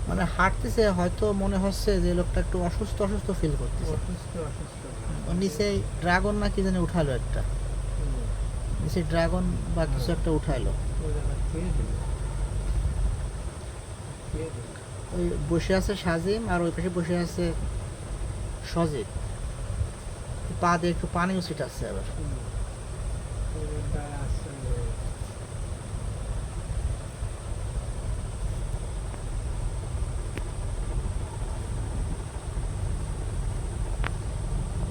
মানে হাঁটতেছে, হয়তো মনে হচ্ছে যে লোকটা একটু অসুস্থ অসুস্থ ফিল করতেছে। অসুস্থ অসুস্থ ওর নিচে ড্রাগন না কি জানি উঠালো একটা, নিচে ড্রাগন বা কিছু একটা উঠাইলো। ওই বসে আছে সাজিম, আর ওই পাশে বসে আছে সজীব, পা দিয়ে একটু পানিও ছিটাচ্ছে আবার।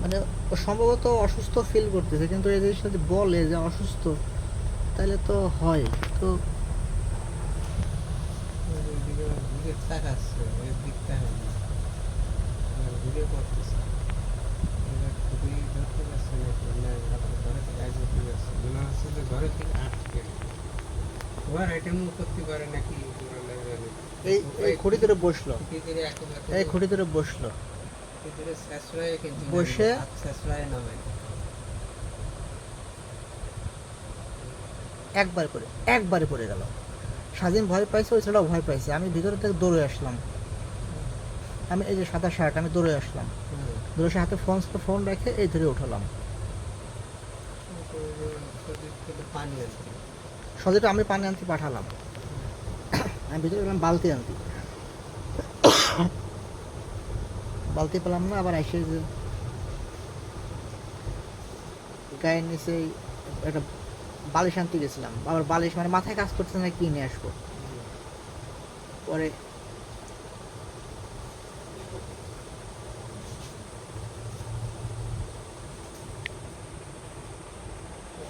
মানে ও সম্ভবত অসুস্থ ফিল করতেছে, কিন্তু এই জিনিসটা যদি বলে যে অসুস্থ, তাহলে তো হয় তো। এই এই খুঁটি ধরে বসলো, এই খুঁটি ধরে বসলো, বসে একবারে পড়ে গেল। স্বাধীন ভয় পাইছে, ওই ছেলেটাও ভয় পাইছে। আমি ভিতরে থেকে দৌড়ে আসলাম, আমি এই যে সাদা শার্ট, আমি দৌড়ে আসলাম, দৌড়ে এসে হাতে ফোন রেখে এই ধরে উঠালাম। সজেটা আমি পানি আনতে পাঠালাম, আমি ভিতরে গেলাম বালতি আনতে, বালতি পেলাম না। আবার এসে যে গায়ের নিচে একটা বালিশ আনতে গেছিলাম, আবার বালিশ মানে মাথায় কাজ করছে না, কিনে আসবো। পরে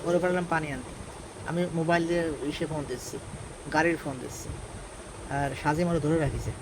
পরে পারলাম পানি আনতে। আমি মোবাইল দিয়ে ইসে ফোন দিচ্ছি, গাড়ির ফোন দিচ্ছি, আর সাজিম আরো ধরে রাখিছে।